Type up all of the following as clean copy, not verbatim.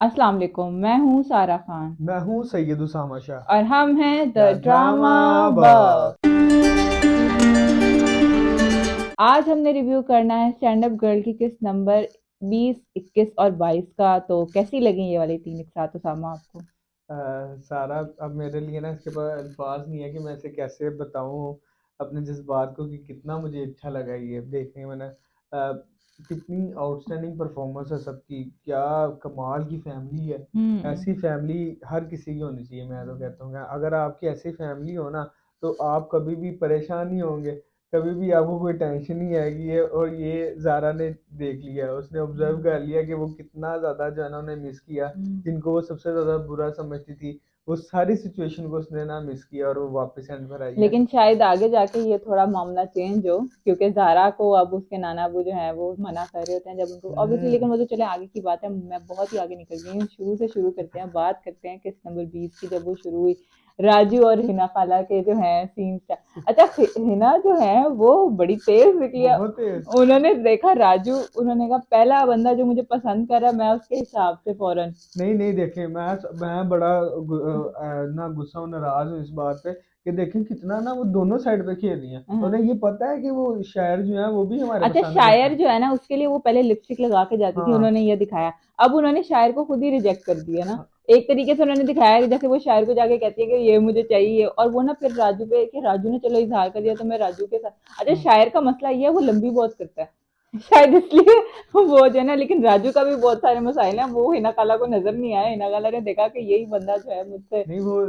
अस्सलाम वालेकुम। मैं हूँ सारा खान मैं हूँ सैयद उसामा शाह। और हम हैं the the drama drama bug. Box. आज हमने रिव्यू करना है स्टैंड अप गर्ल की किस्त नंबर 20, 21 और 22 का। तो कैसी लगी ये वाली तीन एक साथ उसामा आपको? सारा अब मेरे लिए ना इसके पास अल्फाज नहीं है कि मैं इसे कैसे बताऊँ अपने जज्बात को कि कितना मुझे अच्छा लगा ये देखने में ना। कितनी आउटस्टैंडिंग परफॉर्मेंस है सबकी, क्या कमाल की फैमिली है। हम्म। ऐसी फैमिली हर किसी की होनी चाहिए। मैं तो कहता हूँ कि अगर आपकी ऐसी फैमिली हो ना तो आप कभी भी परेशान नहीं होंगे, कभी भी आपको कोई टेंशन नहीं आएगी। ये और ये जारा ने देख लिया, उसने ऑब्जर्व कर लिया कि वो कितना ज़्यादा जो है ना उन्हें मिस किया। जिनको वो सबसे ज़्यादा बुरा समझती थी, वो सारी सिचुएशन को उसने ना मिस किया और वो वापस एंड पर आई है। लेकिन शायद आगे जाके ये थोड़ा मामला चेंज हो, क्योंकि ज़ारा को अब उसके नाना अबू जो है वो मना कर रहे होते हैं जब उनको ऑब्वियसली। लेकिन हम्म। वो तो चले आगे की बात है, मैं बहुत ही आगे निकल गई हूँ। शुरू से शुरू करते हैं, बात करते हैं किस नंबर 20 की। जब वो शुरू हुई राजू और हिना खाला के जो है सीन। अच्छा, हिना जो है वो बड़ी तेज निकली है। बहुत तेज। उन्होंने देखा राजू, उन्होंने कहा पहला बंदा जो मुझे पसंद कर रहा है मैं उसके हिसाब से फौरन। नहीं नहीं, देखें, मैं बड़ा ना गुस्सा हूँ, नाराज हूँ इस बात पे कि देखें कितना ना वो दोनों साइड पे खेल रही हैं। हाँ। उन्हें ये पता है कि वो शायर जो है वो भी हमारे अच्छा, पसंद करते शायर हैं। जो है ना उसके लिए वो पहले लिपस्टिक लगा के जाती थी, हाँ उन्होंने ये दिखाया। अब उन्होंने शायर को खुद ही रिजेक्ट कर दिया ना। हाँ। एक तरीके से उन्होंने दिखाया कि जैसे वो शायर को जाके कहती है कि ये मुझे चाहिए, और वो ना फिर राजू पे कि राजू ने चलो इजहार कर दिया तो मैं राजू के साथ। अच्छा, हम्म। शायर का मसला ये है वो लंबी बहुत करता है शायद इसलिए वो जो है ना। लेकिन राजू का भी बहुत सारे मसाइल हैं, वो हिना खाला को नजर नहीं आया। हिना खाला ने देखा कि यही बंदा जो है मुझसे नहीं, वो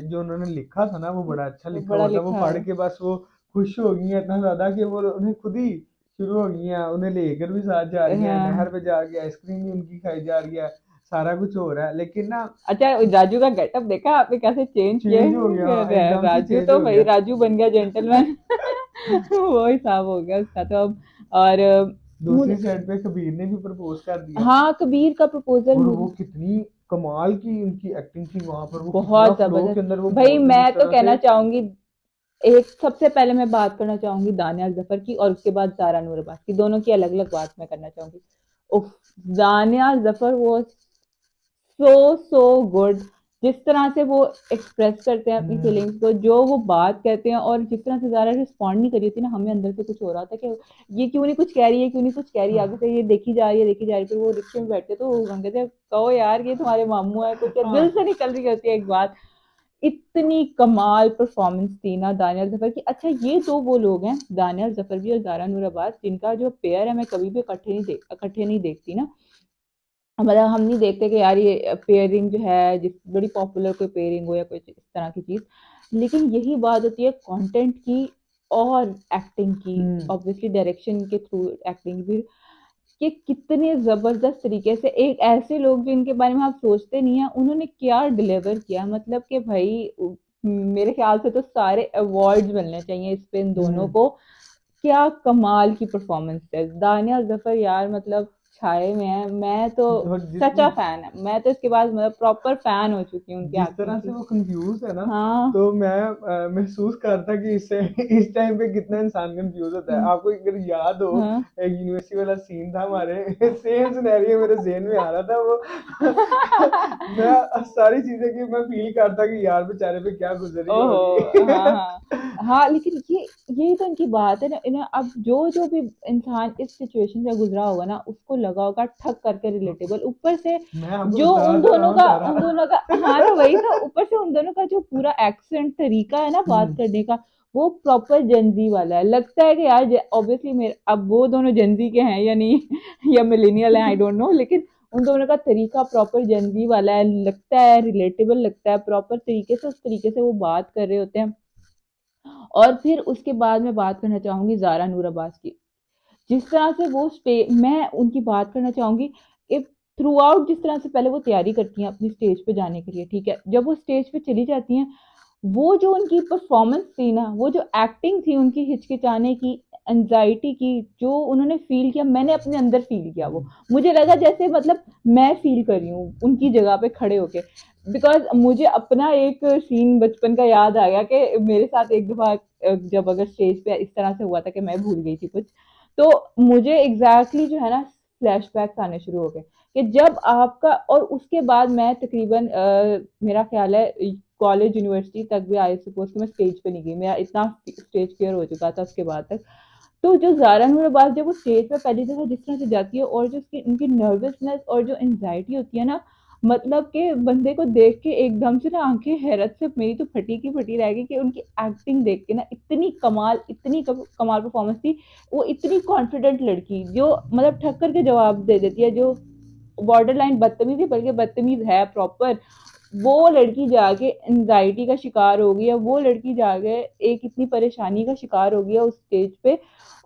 जो उन्होंने लिखा था ना वो बड़ा अच्छा लिखा बड़ा हुआ था। वो लिखा पढ़ है। के बस वो खुश हो गई हैं इतना ज्यादा कि वो उन्हें खुद ही शुरू हो गई हैं, उन्हें लेकर भी साथ जा रही हैं, नहर हाँ। पे जाके आइसक्रीम भी उनकी खाई जा रही है। सारा कुछ हो रहा है लेकिन ना अच्छा, राजू का गेटअप देखा आपने कैसे चेंज किया चेंज हो गया। हाँ, है? एकदम से राजू चेंज तो हो भाई गया। राजू बन गया जेंटलमैन वो हिसाब हो गया उसका तो अब। और दूसरी मुझे, साइड पे कबीर ने भी प्रपोज कर दिया। हाँ, कबीर का प्रपोजल और वो मुझे कितनी कमाल की उनकी एक्टिंग थी वहां पर, वो कितना बहुत फ्लो के जबरदस्त। अंदर वो भाई बोलते मैं जिस तो तरह से। कहना चाहूंगी, एक सबसे पहले मैं बात करना चाहूंगी दानिया जफर की, और उसके बाद जारा नूर अब्बास की। दोनों की अलग अलग बात मैं करना चाहूंगी। उफ, दानिया जफर वो सो गुड। जिस तरह से वो एक्सप्रेस करते हैं अपनी हम्म। फीलिंग्स को, जो वो बात कहते हैं, और जिस तरह से ज़्यादा रिस्पॉन्ड नहीं करी थी ना, हमें अंदर से कुछ हो रहा था कि ये क्यों नहीं कुछ कह रही है, क्यों नहीं कुछ कह रही है। आगे से ये देखी जा रही है, देखी जा रही है। फिर वो रिक्शे में बैठते तो हम कहते कहो यार ये तुम्हारे मामू है, कुछ दिल हाँ। से निकल रही होती है एक बात। इतनी कमाल परफॉर्मेंस थी ना दानियल जफर की। अच्छा, ये दो वो लोग हैं, दानियल जफर भी और जारा नूर अब्बास, जिनका जो पेयर है मैं कभी भी इकट्ठे नहीं देखती ना। मतलब हम नहीं देखते कि यार ये पेयरिंग जो है, जिस बड़ी पॉपुलर कोई पेयरिंग हो या कोई इस तरह की चीज। लेकिन यही बात होती है कंटेंट की और एक्टिंग की, हम्म। ऑब्वियसली डायरेक्शन के थ्रू एक्टिंग भी, कि कितने जबरदस्त तरीके से एक ऐसे लोग जिनके बारे में आप सोचते नहीं है उन्होंने क्या डिलीवर किया। मतलब कि भाई मेरे ख्याल से तो सारे अवार्ड्स मिलने चाहिए इस पे इन दोनों हम्म। को। क्या कमाल की परफॉर्मेंस है दानिया जफर यार, मतलब छाए में है। मैं तो और सच्चा फैन है, मैं तो इसके बाद मतलब प्रॉपर फैन हो चुकी हूँ उनकी जिस एक्टिंग तरह से की। वो कंफ्यूज है ना, हाँ। तो मैं महसूस करता कि इससे इस टाइम पे कितना इंसान कंफ्यूज होता है। आपको अगर याद हो, हाँ। एक यूनिवर्सिटी वाला सीन था हमारे सेम सिनेरियो मेरे जेहन में आ रहा था वो मैं सारी चीजें की मैं फील करता कि यार बेचारे पे क्या गुजर रही ओहो, हाँ होगी। हाँ। हाँ, लेकिन ये यही तो इनकी बात है ना। इन्हें अब जो जो भी इंसान इस सिचुएशन से गुजरा होगा ना उसको लगा होगा ठक करके रिलेटेबल। ऊपर से मैं आपको जो बता उन तो रहा दोनों हूँ का सारा। उन दोनों का हाँ, तो वही तो, ऊपर से उन दोनों का जो पूरा एक्सेंट तरीका है ना बात हम्म। करने का, वो प्रॉपर जेंजी वाला है। लगता है कि यार ऑब्वियसली मेरे अब वो दोनों जेंजी के हैं या नहीं या मिलेनियल है, आई डोंट नो। लेकिन उन दोनों का तरीका प्रॉपर जेंजी वाला है, लगता है रिलेटेबल, लगता है प्रॉपर तरीके से, उस तरीके से वो बात कर रहे होते हैं। और फिर उसके बाद मैं बात करना चाहूंगी जारा नूर अब्बास की। जिस तरह से वो मैं उनकी बात करना चाहूंगी कि थ्रू आउट जिस तरह से पहले वो तैयारी करती हैं अपनी स्टेज पे जाने के लिए, ठीक है, जब वो स्टेज पे चली जाती हैं, वो जो उनकी परफॉर्मेंस थी ना, वो जो एक्टिंग थी उनकी, हिचकिचाने की, एंजाइटी की, जो उन्होंने फील किया, मैंने अपने अंदर फील किया। वो मुझे लगा जैसे मतलब मैं फील कर रही हूँ उनकी जगह पे खड़े होके। बिकॉज मुझे अपना एक सीन बचपन का याद आ गया कि मेरे साथ एक दफा जब अगर स्टेज पे इस तरह से हुआ था कि मैं भूल गई थी कुछ, तो मुझे एग्जैक्टली जो है ना फ्लैशबैक्स आने शुरू हो गए कि जब आपका, और उसके बाद मैं तकरीबन मेरा ख्याल है कॉलेज यूनिवर्सिटी तक भी आई सपोज कि मैं स्टेज पे नहीं गई, मेरा इतना स्टेज क्लियर हो चुका था उसके बाद तक। तो जो ज़ारा नूर अब्बास जब वो स्टेज पे पहली दफ़ा जिस तरह से जाती है, और जो उसकी उनकी नर्वसनेस और जो एंग्जाइटी होती है ना, मतलब कि बंदे को देख के एकदम से ना आंखें हैरत से मेरी तो फटी की फटी रह गई कि उनकी एक्टिंग देख के ना, इतनी कमाल, इतनी कमाल परफॉर्मेंस थी। वो इतनी कॉन्फिडेंट लड़की जो मतलब ठक्कर के जवाब दे देती है, जो बॉर्डर लाइन बदतमीजी, बल्कि बदतमीज है प्रॉपर, वो लड़की जाके एंजाइटी का शिकार हो गई है, वो लड़की जाके एक इतनी परेशानी का शिकार हो गई है उस स्टेज पे।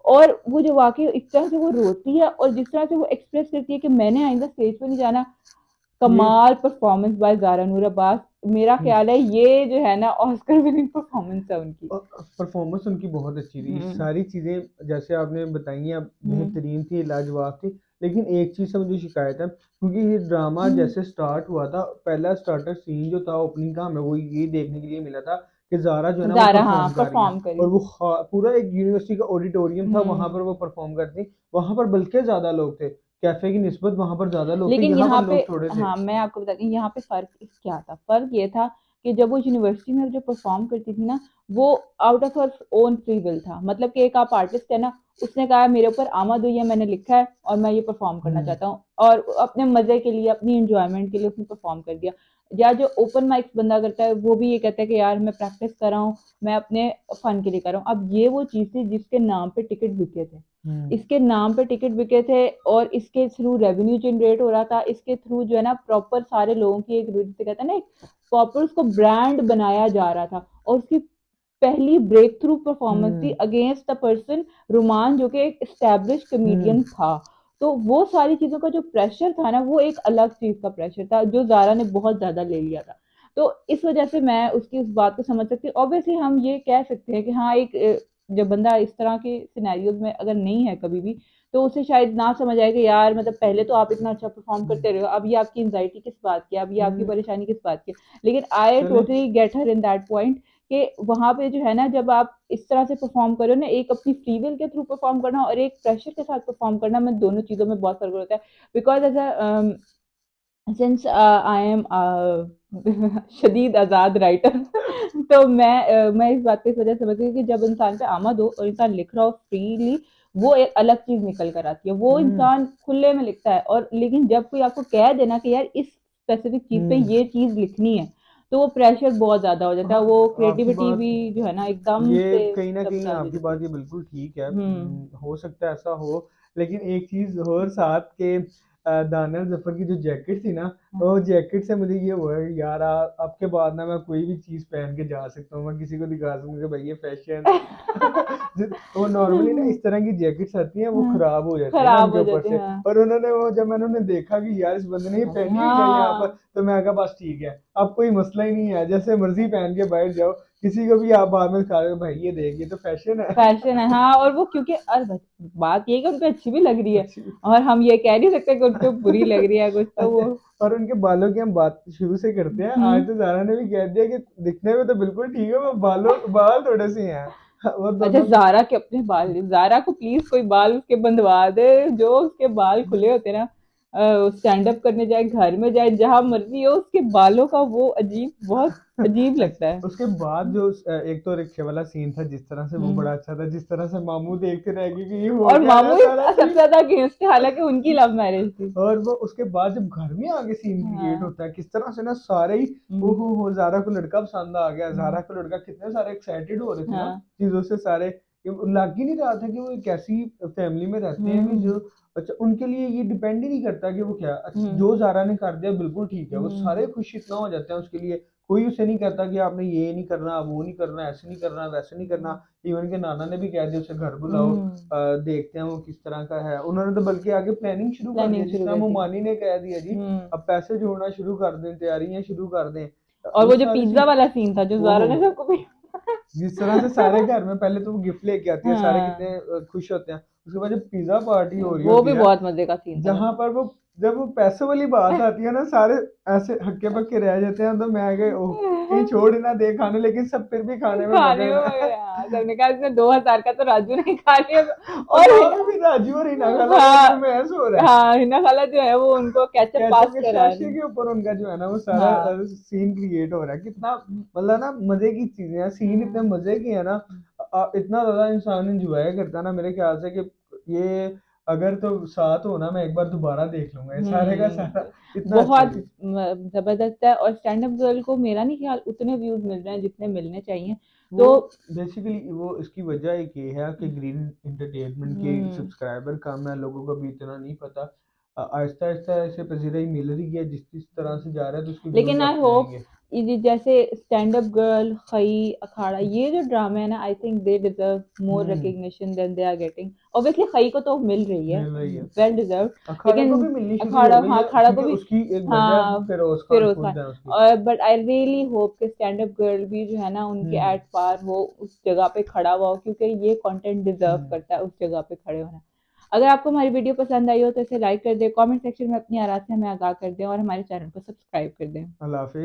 और वो जो वाकई इस तरह से वो रोती है और जिस तरह से वो एक्सप्रेस करती है कि मैंने आइंदा स्टेज पे नहीं जाना, ये कमाल परफॉर्मेंस बाय ज़ारा नूर अब्बास। मेरा ख्याल है ये जो है ना ऑस्कर विनिंग परफॉर्मेंस है उनकी। परफॉर्मेंस उनकी बहुत अच्छी थी, हम्म। सारी चीज़ें जैसे आपने बताई हैं हम्म। बेहतरीन थी, लाजवाब थी। लेकिन एक चीज़ से मुझे शिकायत है, क्योंकि ये ड्रामा जैसे स्टार्ट हुआ था, पहला स्टार्टर सीन जो था ओपनिंग का, हमें वो ये देखने के लिए मिला था कि ज़ारा जो है ना वो ज़ारा हाँ परफॉर्म कर रही हैं। परफॉर्म करी। और वो पूरा एक यूनिवर्सिटी का ऑडिटोरियम था, वहाँ हम्म। पर वो परफॉर्म करती, वहाँ पर बल्कि ज़्यादा लोग थे, कैफे की निस्बत वहाँ पर ज़्यादा लोग थे, लेकिन यहाँ पर यहाँ पे, लोग थोड़े थे। हाँ मैं आपको बताती हूँ यहाँ पे फ़र्क क्या था। फ़र्क ये था कि जब वो यूनिवर्सिटी में जो परफॉर्म करती थी ना, वो out of her own free will था। मतलब कि एक आप आर्टिस्ट है ना, उसने कहा मेरे ऊपर आमद हुई है, मैंने लिखा है और मैं ये परफॉर्म करना हम्म। चाहता हूँ, और अपने मज़े के लिए, अपनी इंजॉयमेंट के लिए उसने परफॉर्म कर दिया। या जो ओपन माइक्स बंदा करता है, वो भी ये कहता है कि यार मैं प्रैक्टिस कर रहा हूँ, मैं अपने फन के लिए कर रहा हूँ। अब ये वो चीज़ थी जिसके नाम पे टिकट बिके थे, हम्म। इसके नाम पे टिकट बिके थे, और इसके थ्रू रेवेन्यू जनरेट हो रहा था, इसके थ्रू जो है ना प्रॉपर सारे लोगों की एक, जिसे कहते हैं ना, एक प्रॉपर उसको ब्रांड बनाया जा रहा था। और उसकी पहली ब्रेक थ्रू परफॉर्मेंस थी हम्म। अगेंस्ट द पर्सन रुमान, जो कि एक एस्टेब्लिश हम्म। कमेडियन था। तो वो सारी चीजों का जो प्रेशर था ना, वो एक अलग चीज का प्रेशर था जो जारा ने बहुत ज्यादा ले लिया था। तो इस वजह से मैं उसकी उस बात को समझ सकती हूँ। ऑब्वियसली हम ये कह सकते हैं कि हाँ एक जब बंदा इस तरह के सिनेरियोज में अगर नहीं है कभी भी, तो उसे शायद ना समझ आए कि यार मतलब पहले तो आप इतना अच्छा परफॉर्म करते रहे हो, अब ये आपकी एंजाइटी किस बात की है, अब ये आपकी हम्म। परेशानी किस बात की है। लेकिन आई चले। Totally get her in that point कि वहां पे जो है ना, जब आप इस तरह से परफॉर्म करो ना, एक अपनी फ्री विल के थ्रू परफॉर्म करना और एक प्रेशर के साथ परफॉर्म करना, में दोनों चीजों में बहुत फर्क होता है। Because as a since I am शदीद आज़ाद राइटर तो मैं इस बात को इस वजह से समझती हूँ कि जब इंसान पे आमद हो और इंसान लिख रहा हो फ्रीली, वो एक अलग चीज निकल कर आती है, वो हम्म। इंसान खुले में लिखता है। और लेकिन जब कोई आपको कह देना कि यार इस स्पेसिफिक चीज पे हम्म। ये चीज लिखनी है, तो वो प्रेशर बहुत ज्यादा हो जाता है, हाँ, वो आपकी क्रिएटिविटी बात, भी जो है ना एकदम ये से कहीं ना सब कहीं डाल आपकी देती है। बात ये बिल्कुल ठीक है, हम्म। हो सकता है ऐसा हो। लेकिन एक चीज और साथ के, दानियल जफर की जो जैकेट थी ना, वो जैकेट से मुझे ये हुआ है यार, आपके बाद ना मैं कोई भी चीज पहन के जा सकता हूँ, मैं किसी को दिखा सकूँ कि भाई ये फैशन वो नॉर्मली ना इस तरह की जैकेट्स आती हैं, वो खराब हो जाती है ना खराब उनके हो ऊपर जाते से। हैं। और उन्होंने वो, जब मैंने उन्हें देखा कि यार इस बंदे ने ये पहनी हुई है यहाँ पर, हाँ तो मैं कहा बस ठीक है, अब कोई मसला ही नहीं है, जैसे मर्जी पहन के बैठ जाओ, किसी को भी आप बाद में दिखा रहे हो भाई ये देख, ये तो फैशन है। फैशन है, हाँ। और वो क्योंकि बात ये है कि उनको अच्छी भी लग रही है, अच्छी। और हम ये कह नहीं सकते कि उनको बुरी लग रही है कुछ, तो वो। अच्छा, और उनके बालों की हम बात शुरू से करते हैं, हम्म। आज तो जारा ने भी कह दिया कि दिखने में तो बिल्कुल ठीक है, वो बाल थोड़े से हैं, वो अच्छा, दोनों। जारा के अपने बाल, जारा को प्लीज कोई बाल उसके बंधवा दे, जो उसके बाल खुले होते हैं ना, स्टैंड अप करने जाए, घर में जाए, जहां मर्जी हो, उसके बालों का वो अजीब, बहुत अजीब लगता है। उसके बाद जो एक तो रिक्शे वाला सीन था, जिस तरह से वो हम्म। बड़ा अच्छा था, जिस तरह से मामू देखते रह गए कि ये हो और क्या रहा मामू है भी सारा सबसे सीन। ज्यादा अगेंस्ट है, हालांकि उनकी लव मैरिज थी। और वो उसके बाद जब घर में आगे सीन क्रिएट हाँ। होता है, किस तरह से ना सारे ही, हम्म। ओहो हो, जारा को लड़का पसंद आ गया, हम्म। जारा को लड़का, कितने सारे एक्साइटेड हो रहे थे ना हाँ। चीजों से सारे। ये लग ही नहीं रहा था कि वो एक ऐसी फैमिली में रहते हैं कि हम्म। जो, अच्छा उनके लिए ये डिपेंड ही नहीं करता कि वो क्या, अच्छा हम्म। जो जारा ने कर दिया बिल्कुल ठीक है, वो सारे हम्म। खुश इतना हो जाते हैं उसके लिए। कोई उसे नहीं कहता कि आपने ये नहीं करना, वो नहीं करना, ऐसे नहीं करना, वैसे नहीं करना। इवन के नाना ने भी कह दिया उसे घर बुलाओ, हम्म। देखते हैं वो किस तरह का है। उन्होंने तो बल्कि आगे प्लानिंग शुरू कर दिया, प्लानिंग जिस शुरू तरह कर दी। मोमानी ने कह दिया जी हम्म। अब पैसे जोड़ना शुरू कर दें, तैयारियां शुरू कर दें। और वो उस जो सारे पिज्जा सीन, वाला सीन था जो जारा ओहो, ने सबको भी जिस तरह से सारे घर में पहले तो वो गिफ्ट लेके आती है, सारे कितने हाँ, खुश होते हैं, उसके बाद जब पिज्जा पार्टी हो रही वो होती भी है, बहुत मजे का सीन था जहां वैसे। पर वो जब वो पैसों वाली बात आती है ना, सारे ऐसे हक्के बक्के रह जाते हैं, तो मैं कहे ओह कहीं छोड़ ही ना दे खाने, लेकिन सब फिर भी खाने में खाने मगन में है। मगर हाँ, सबने कहा इसने 2000 का तो राजू ने खा लिया। और और वहां पे भी राजू और हिना खाला का हाँ, फरमाइश हो रहा है। हाँ, हिना खाला जो है वो उनको कैचअप केचप पास के करा शाशे रही। के ऊपर उनका जो है ना वो सारा हाँ। सीन क्रिएट हो रहा है। कितना मतलब ना मजे की चीजें हैं, सीन इतने हम्म। मजे के हैं ना, इतना ज्यादा इंसान एंजॉय करता है ना मेरे ख्याल से कि ये अगर तो साथ हो ना, मैं एक बार दोबारा देख लूंगा ये सारे का सारा, इतना अच्छा बहुत है। जबरदस्त है। और स्टैंड अप गर्ल को मेरा नहीं ख्याल उतने व्यूज मिल रहे हैं जितने मिलने चाहिए। वो तो बेसिकली वो इसकी वजह एक ये है कि ग्रीन एंटरटेनमेंट के हम्म, सब्सक्राइबर कम है, लोगों को भी इतना नहीं पता। आहिस्ता आहिस्ता ऐसे पजीराई मिल रही है, जिस जिस तरह से जा रहा है तो उसके व्यूज लेकिन आई आते होप रहेंगे। ये जैसे स्टैंड अप गर्ल, खई, अखाड़ा, ये जो ड्रामे है ना, I think they deserve more hmm. Recognition than they are getting. Obviously Khaie को तो मिल रही है, मिल रही है। Well deserve. अखाड़े को लेकिन भी मिलनी शुरू हो अखाड़ा, गई हाँ, है, अखाड़ा को क्योंकि भी। उसकी एक वजह हाँ, फिरोज खान फिरोज खान। खुद है उसकी। और बट आई रियली होप कि स्टैंड अप गर्ल भी जो है ना उनके हम्म। एट पार हो, उस जगह पे खड़ा हुआ हो, क्योंकि ये कंटेंट डिजर्व हम्म। करता है उस जगह पे खड़े होना। अगर आपको हमारी वीडियो पसंद आई हो तो इसे लाइक कर दें, कमेंट सेक्शन में अपनी आराधना में आगाह कर दें और हमारे चैनल को सब्सक्राइब कर दें। अल्लाह हाफिज।